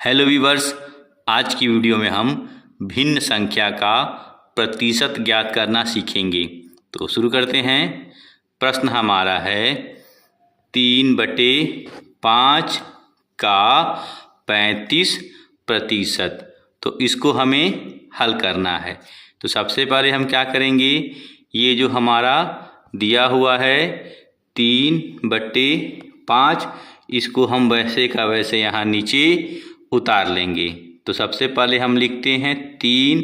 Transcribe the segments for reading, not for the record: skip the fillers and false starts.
Hello viewers, आज की video में हम भिन्न संख्या का प्रतिशत ज्ञात करना सीखेंगे। तो शुरू करते हैं। प्रश्न हमारा है 3/5 का 35%। तो इसको हमें हल करना है। तो सबसे पहले हम क्या करेंगे, ये जो हमारा दिया हुआ है 3/5, इसको हम वैसे का वैसे यहाँ नीचे उतार लेंगे। तो सबसे पहले हम लिखते हैं 3,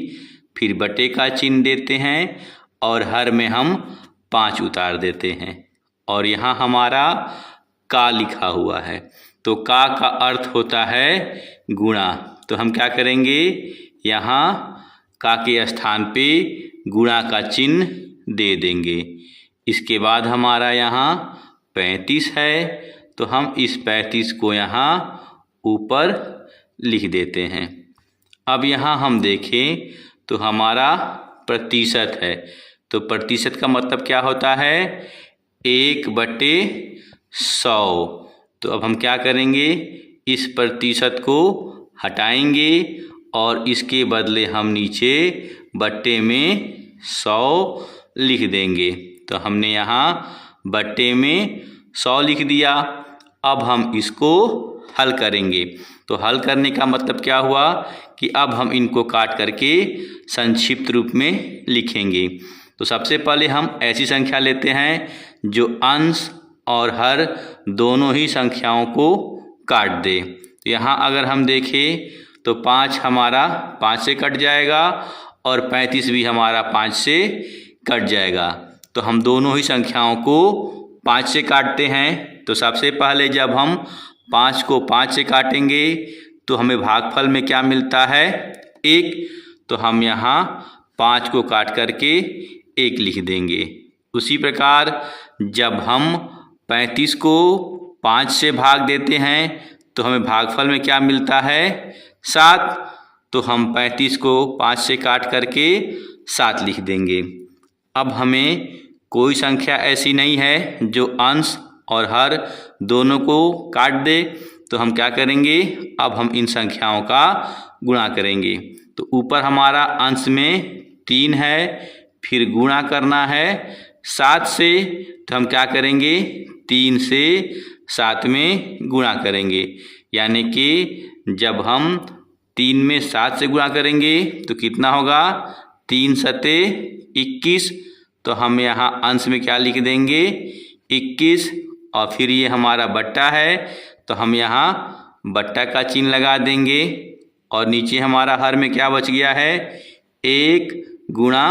फिर बटे का चिन्ह देते हैं और हर में हम 5 उतार देते हैं। और यहाँ हमारा का लिखा हुआ है, तो का अर्थ होता है गुणा। तो हम क्या करेंगे, यहाँ का के स्थान पे गुणा का चिन्ह दे देंगे। इसके बाद हमारा यहाँ 35 है, तो हम इस 35 को यहाँ ऊपर लिख देते हैं। अब यहाँ हम देखें तो हमारा प्रतिशत है, तो प्रतिशत का मतलब क्या होता है, 1/100। तो अब हम क्या करेंगे, इस प्रतिशत को हटाएंगे और इसके बदले हम नीचे बट्टे में 100 लिख देंगे। तो हमने यहाँ बट्टे में 100 लिख दिया। अब हम इसको हल करेंगे। तो हल करने का मतलब क्या हुआ कि अब हम इनको काट करके संक्षिप्त रूप में लिखेंगे। तो सबसे पहले हम ऐसी संख्या लेते हैं जो अंश और हर दोनों ही संख्याओं को काट दे। तो यहाँ अगर हम देखें तो 5 हमारा 5 से कट जाएगा और 35 भी हमारा 5 से कट जाएगा। तो हम दोनों ही संख्याओं को 5 से काटते हैं। तो सबसे पहले जब हम 5 को 5 से काटेंगे तो हमें भागफल में क्या मिलता है, 1। तो हम यहाँ 5 को काट करके 1 लिख देंगे। उसी प्रकार जब हम 35 को 5 से भाग देते हैं तो हमें भागफल में क्या मिलता है, 7। तो हम 35 को 5 से काट करके 7 लिख देंगे। अब हमें कोई संख्या ऐसी नहीं है जो अंश और हर दोनों को काट दे। तो हम क्या करेंगे, अब हम इन संख्याओं का गुणा करेंगे। तो ऊपर हमारा अंश में 3 है, फिर गुणा करना है 7 से। तो हम क्या करेंगे, 3 से 7 में गुणा करेंगे। यानी कि जब हम 3 में 7 से गुणा करेंगे तो कितना होगा, 3 सते 21। तो हम यहाँ अंश में क्या लिख देंगे, 21। और फिर ये हमारा बट्टा है, तो हम यहाँ बट्टा का चिन्ह लगा देंगे। और नीचे हमारा हर में क्या बच गया है, 1 गुणा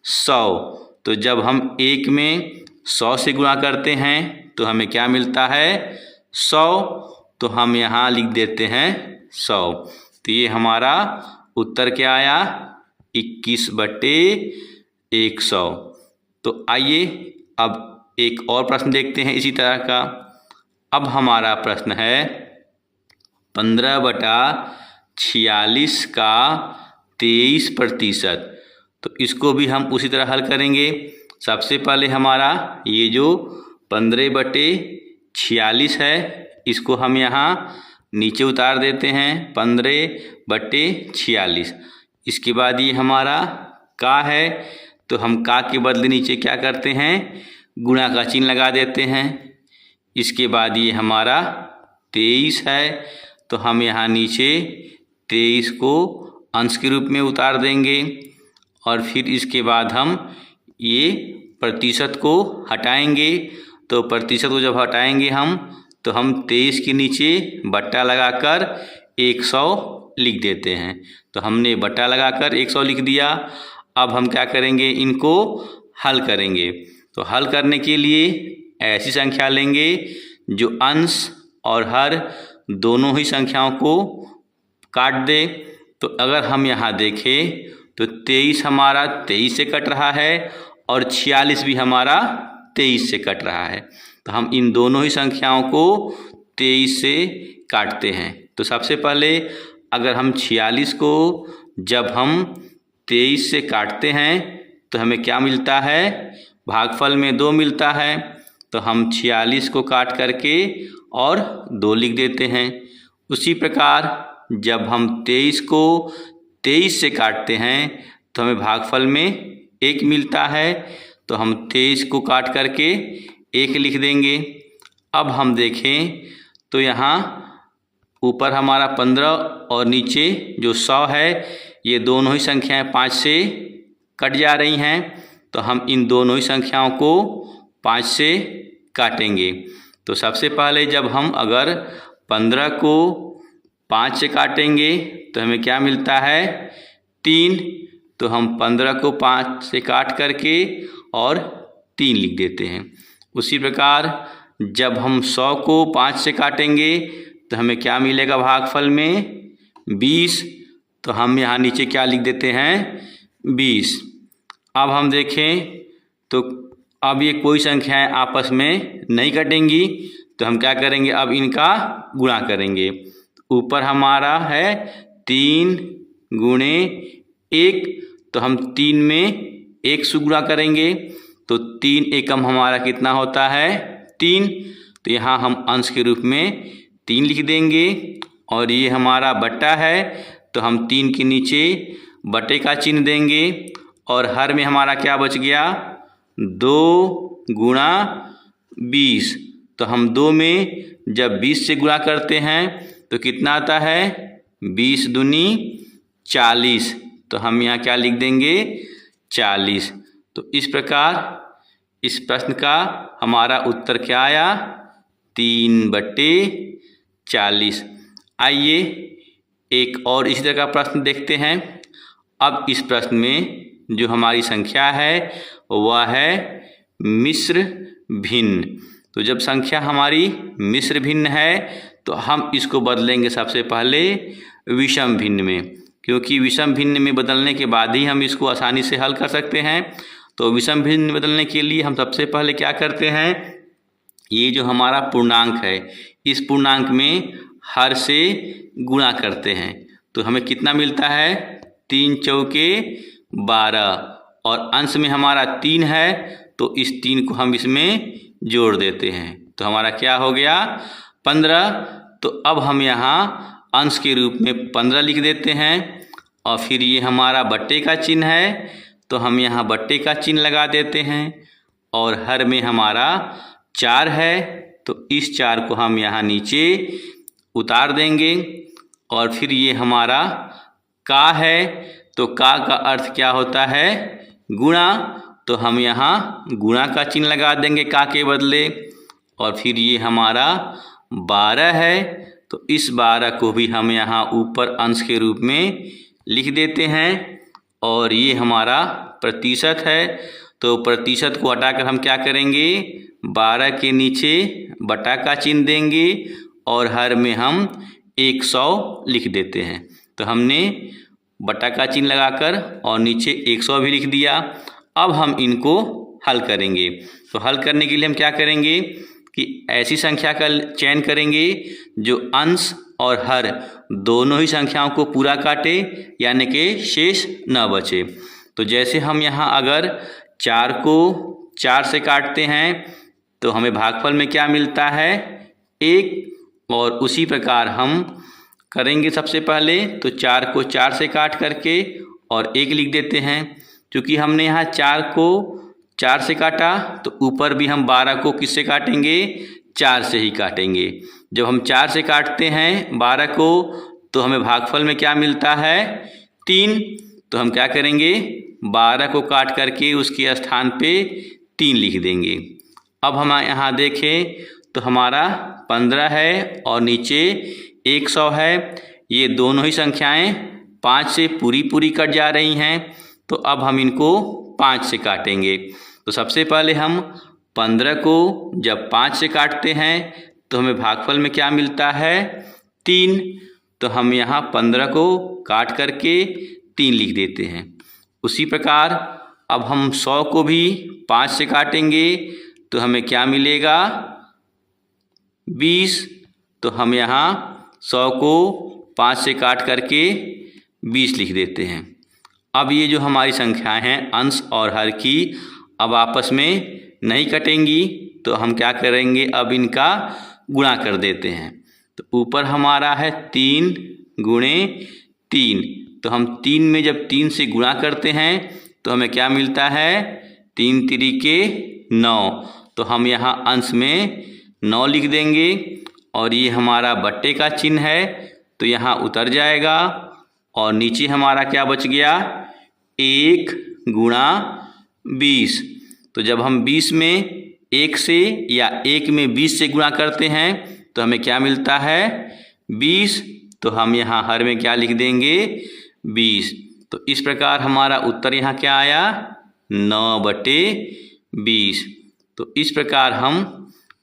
100। तो जब हम 1 में 100 से गुणा करते हैं तो हमें क्या मिलता है, 100। तो हम यहाँ लिख देते हैं 100। तो ये हमारा उत्तर क्या आया, 21/100। तो आइए अब एक और प्रश्न देखते हैं इसी तरह का। अब हमारा प्रश्न है 15/46 का 23%। तो इसको भी हम उसी तरह हल करेंगे। सबसे पहले हमारा ये जो 15/46 है, इसको हम यहाँ नीचे उतार देते हैं, 15/46। इसके बाद ये हमारा का है, तो हम का के बदले नीचे क्या करते हैं, गुणा का चिन्ह लगा देते हैं। इसके बाद ये हमारा 23 है, तो हम यहाँ नीचे 23 को अंश के रूप में उतार देंगे। और फिर इसके बाद हम ये प्रतिशत को हटाएंगे। तो प्रतिशत को जब हटाएंगे तो हम 23 के नीचे बट्टा लगाकर 100 लिख देते हैं। तो हमने बट्टा लगाकर 100 लिख दिया। अब हम क्या करेंगे, इनको हल करेंगे। तो हल करने के लिए ऐसी संख्या लेंगे जो अंश और हर दोनों ही संख्याओं को काट दे। तो अगर हम यहाँ देखें तो 23 हमारा 23 से कट रहा है और 46 भी हमारा 23 से कट रहा है। तो हम इन दोनों ही संख्याओं को 23 से काटते हैं। तो सबसे पहले अगर हम 46 को जब हम 23 से काटते हैं तो हमें क्या मिलता है, भागफल में 2 मिलता है। तो हम 46 को काट करके और 2 लिख देते हैं। उसी प्रकार जब हम 23 को 23 से काटते हैं तो हमें भागफल में 1 मिलता है। तो हम 23 को काट करके 1 लिख देंगे। अब हम देखें तो यहाँ ऊपर हमारा 15 और नीचे जो 100 है, ये दोनों ही संख्याएं 5 से कट जा रही हैं। तो हम इन दोनों ही संख्याओं को 5 से काटेंगे। तो सबसे पहले जब हम अगर 15 को 5 से काटेंगे तो हमें क्या मिलता है, 3। तो हम 15 को 5 से काट करके और 3 लिख देते हैं। उसी प्रकार जब हम 100 को 5 से काटेंगे तो हमें क्या मिलेगा भागफल में, 20। तो हम यहाँ नीचे क्या लिख देते हैं, 20। अब हम देखें तो अब ये कोई संख्याएं आपस में नहीं कटेंगी। तो हम क्या करेंगे, अब इनका गुणा करेंगे। ऊपर हमारा है 3 गुणे 1, तो हम 3 में 1 से गुणा करेंगे। तो 3 एकम हमारा कितना होता है, 3। तो यहाँ हम अंश के रूप में 3 लिख देंगे। और ये हमारा बट्टा है, तो हम 3 के नीचे बटे का चिन्ह देंगे। और हर में हमारा क्या बच गया, 2 गुणा 20। तो हम 2 में जब 20 से गुणा करते हैं तो कितना आता है, 20 दूनी 40। तो हम यहाँ क्या लिख देंगे, 40। तो इस प्रकार इस प्रश्न का हमारा उत्तर क्या आया, 3/40। आइए एक और इसी तरह का प्रश्न देखते हैं। अब इस प्रश्न में जो हमारी संख्या है वह है मिश्र भिन्न। तो जब संख्या हमारी मिश्र भिन्न है तो हम इसको बदलेंगे सबसे पहले विषम भिन्न में, क्योंकि विषम भिन्न में बदलने के बाद ही हम इसको आसानी से हल कर सकते हैं। तो विषम भिन्न बदलने के लिए हम सबसे पहले क्या करते हैं, ये जो हमारा पूर्णांक है इस पूर्णांक में हर से गुणा करते हैं। तो हमें कितना मिलता है, 3 चौके 12 और अंश में हमारा 3 है, तो इस 3 को हम इसमें जोड़ देते हैं। तो हमारा क्या हो गया, 15। तो अब हम यहाँ अंश के रूप में 15 लिख देते हैं। और फिर ये हमारा बट्टे का चिन्ह है, तो हम यहाँ बट्टे का चिन्ह लगा देते हैं। और हर में हमारा 4 है, तो इस 4 को हम यहाँ नीचे उतार देंगे। और फिर ये हमारा का है, तो का अर्थ क्या होता है, गुणा। तो हम यहाँ गुणा का चिन्ह लगा देंगे का के बदले। और फिर ये हमारा 12 है, तो इस 12 को भी हम यहाँ ऊपर अंश के रूप में लिख देते हैं। और ये हमारा प्रतिशत है, तो प्रतिशत को हटाकर हम क्या करेंगे, 12 के नीचे बटा का चिन्ह देंगे और हर में हम 100 लिख देते हैं। तो हमने बटा का चिन्ह लगाकर और नीचे 100 भी लिख दिया। अब हम इनको हल करेंगे। तो हल करने के लिए हम क्या करेंगे कि ऐसी संख्या का चयन करेंगे जो अंश और हर दोनों ही संख्याओं को पूरा काटे, यानी कि शेष न बचे। तो जैसे हम यहाँ अगर 4 को 4 से काटते हैं तो हमें भागफल में क्या मिलता है, 1। और उसी प्रकार हम करेंगे सबसे पहले, तो 4 को 4 से काट करके और 1 लिख देते हैं। क्योंकि हमने यहाँ 4 को 4 से काटा, तो ऊपर भी हम 12 को किससे काटेंगे, 4 से ही काटेंगे। जब हम 4 से काटते हैं 12 को, तो हमें भागफल में क्या मिलता है, 3। तो हम क्या करेंगे, 12 को काट करके उसके स्थान पे 3 लिख देंगे। अब हम यहाँ देखें तो हमारा 15 है और नीचे 100 है। ये दोनों ही संख्याएं 5 से पूरी कट जा रही हैं। तो अब हम इनको 5 से काटेंगे। तो सबसे पहले हम 15 को जब 5 से काटते हैं तो हमें भागफल में क्या मिलता है, 3। तो हम यहाँ 15 को काट करके 3 लिख देते हैं। उसी प्रकार अब हम 100 को भी 5 से काटेंगे तो हमें क्या मिलेगा, 20। तो हम यहाँ 100 को 5 से काट करके 20 लिख देते हैं। अब ये जो हमारी संख्याएं हैं अंश और हर की अब आपस में नहीं कटेंगी, तो हम क्या करेंगे, अब इनका गुणा कर देते हैं। तो ऊपर हमारा है 3 गुणे 3। तो हम 3 में जब 3 से गुणा करते हैं तो हमें क्या मिलता है, 3 तिरिके 9। तो हम यहाँ अंश में 9 लिख देंगे और ये हमारा बट्टे का चिन्ह है तो यहाँ उतर जाएगा और नीचे हमारा क्या बच गया, 1 गुणा 20। तो जब हम 20 में 1 से या 1 में 20 से गुणा करते हैं तो हमें क्या मिलता है, 20। तो हम यहाँ हर में क्या लिख देंगे, 20। तो इस प्रकार हमारा उत्तर यहाँ क्या आया, 9/20। तो इस प्रकार हम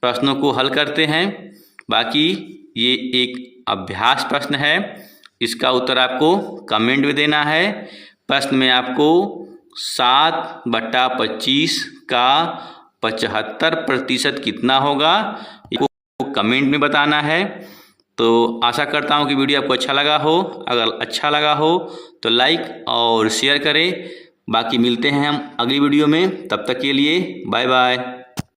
प्रश्नों को हल करते हैं। बाकी ये एक अभ्यास प्रश्न है, इसका उत्तर आपको कमेंट में देना है। प्रश्न में आपको 7/25 का 75% कितना होगा, ये कमेंट में बताना है। तो आशा करता हूँ कि वीडियो आपको अच्छा लगा हो। अगर अच्छा लगा हो तो लाइक और शेयर करें। बाकी मिलते हैं हम अगली वीडियो में, तब तक के लिए बाय बाय।